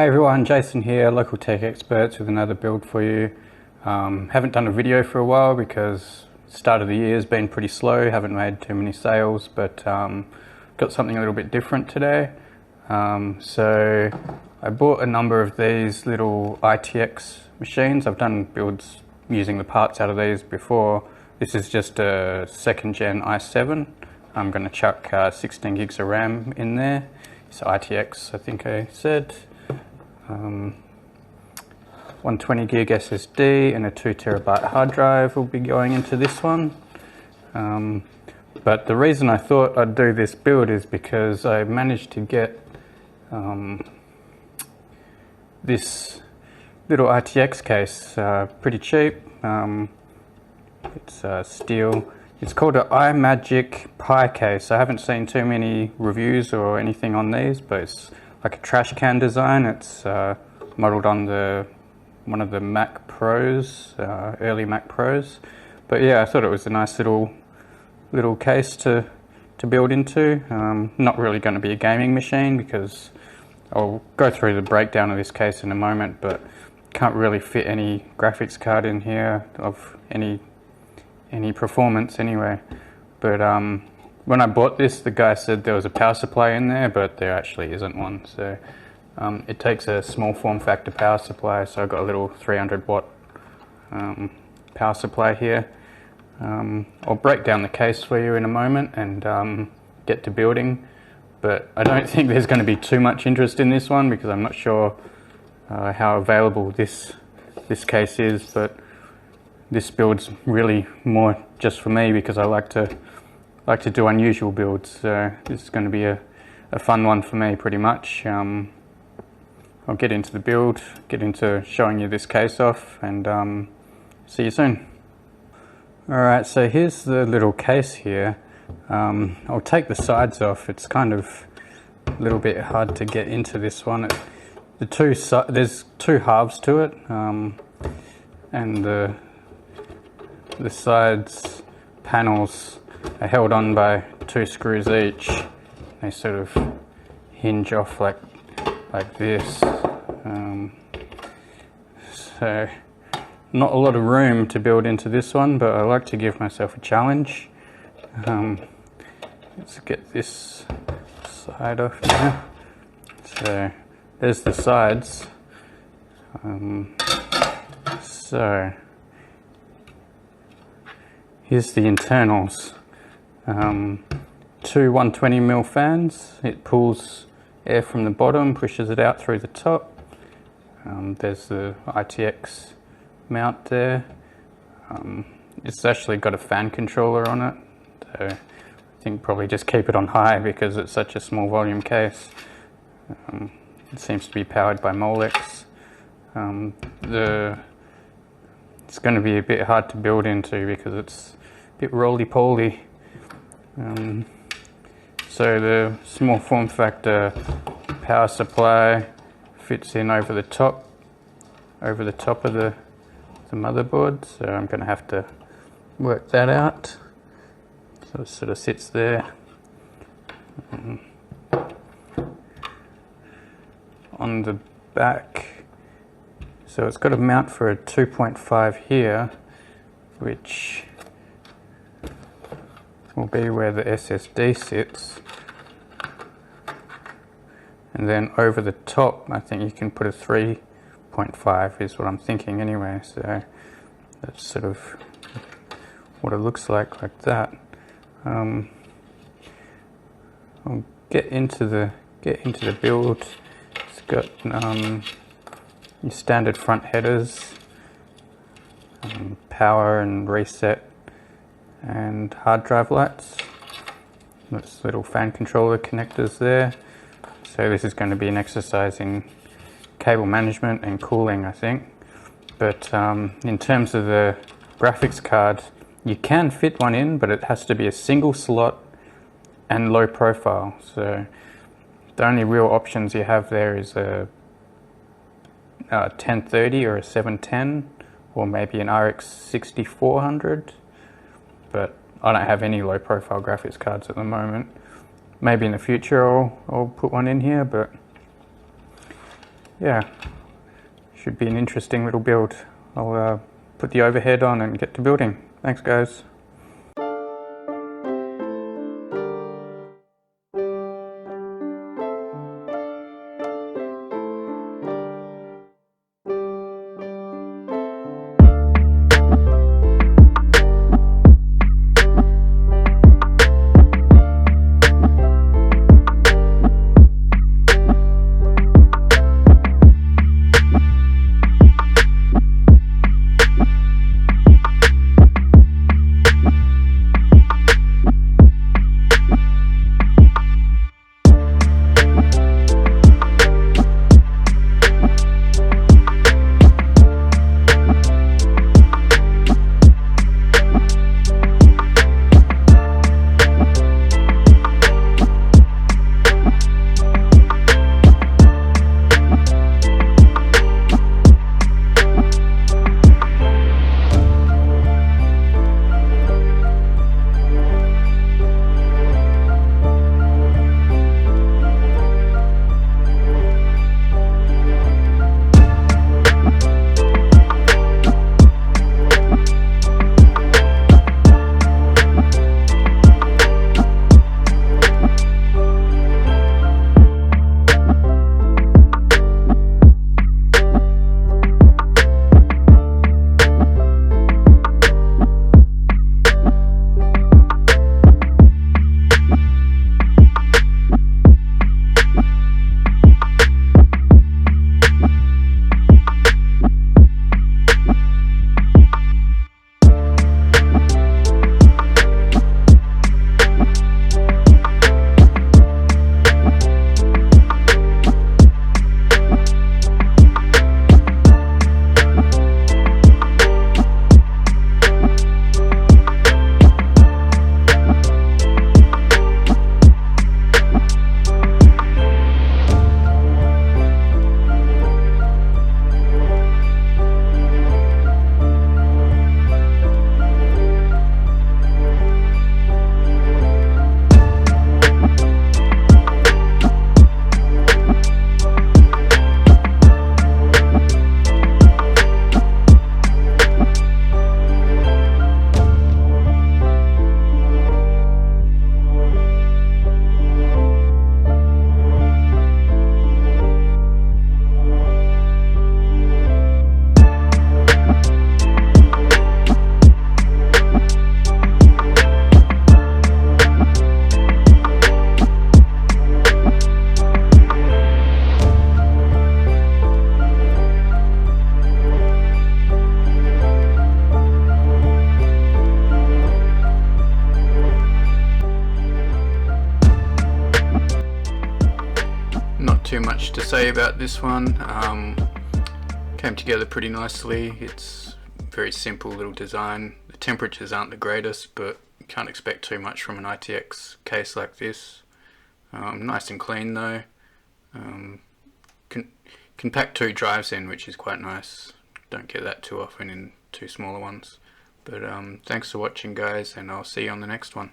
Hi everyone, Jason here, local tech experts with another build for you. Haven't done a video for a while because start of the year has been pretty slow, haven't made too many sales, but got something a little bit different today. So I bought a number of these little ITX machines. I've done builds using the parts out of these before. This is just a second gen i7. I'm going to chuck 16 gigs of RAM in there. It's ITX, I think I said. 120 gig SSD and a 2 terabyte hard drive will be going into this one. But the reason I thought I'd do this build is because I managed to get this little ITX case pretty cheap. It's steel. It's called an Imagic PI case. I haven't seen too many reviews or anything on these, but it's like a Trashcan design. It's modeled on one of the Mac Pros, early Mac Pros. But yeah, I thought it was a nice little case to build into. Not really going to be a gaming machine because I'll go through the breakdown of this case in a moment, but can't really fit any graphics card in here of any performance anyway. But when I bought this, the guy said there was a power supply in there, but there actually isn't one. So it takes a small form factor power supply, so I've got a little 300 watt power supply here. I'll break down the case for you in a moment and get to building, but I don't think there's going to be too much interest in this one because I'm not sure how available this case is, but this build's really more just for me because I like to do unusual builds, so this is going to be a fun one for me pretty much. I'll get into the build, get into showing you this case off, and see you soon. Alright, so here's the little case here. I'll take the sides off. It's kind of a little bit hard to get into this one. There's two halves to it, and the sides panels are held on by 2 screws each. They sort of hinge off like this. So not a lot of room to build into this one, but I like to give myself a challenge. Let's get this side off now. So there's the sides. So here's the internals. 2 120mm fans. It pulls air from the bottom, pushes it out through the top. There's the ITX mount there. It's actually got a fan controller on it, so I think probably just keep it on high because it's such a small volume case. It seems to be powered by Molex. It's going to be a bit hard to build into because it's a bit roly-poly. So the small form factor power supply fits in over the top of the motherboard, so I'm going to have to work that out. So it sort of sits there. On the back, so it's got a mount for a 2.5 here, which will be where the SSD sits, and then over the top I think you can put a 3.5 is what I'm thinking anyway, so that's sort of what it looks like that. I'll get into the build. It's got your standard front headers, power and reset, and hard drive lights. There's little fan controller connectors there. So this is going to be an exercise in cable management and cooling, I think. But in terms of the graphics card, you can fit one in, but it has to be a single slot and low profile. So the only real options you have there is a 1030 or a 710, or maybe an RX 6400. But I don't have any low profile graphics cards at the moment. Maybe in the future I'll put one in here, but yeah, should be an interesting little build. I'll put the overhead on and get to building. Thanks guys. Not too much to say about this one. Came together pretty nicely. It's a very simple little design. The temperatures aren't the greatest, but you can't expect too much from an ITX case like this. Nice and clean though. Can pack 2 drives in, which is quite nice. Don't get that too often in 2 smaller ones. But thanks for watching guys, and I'll see you on the next one.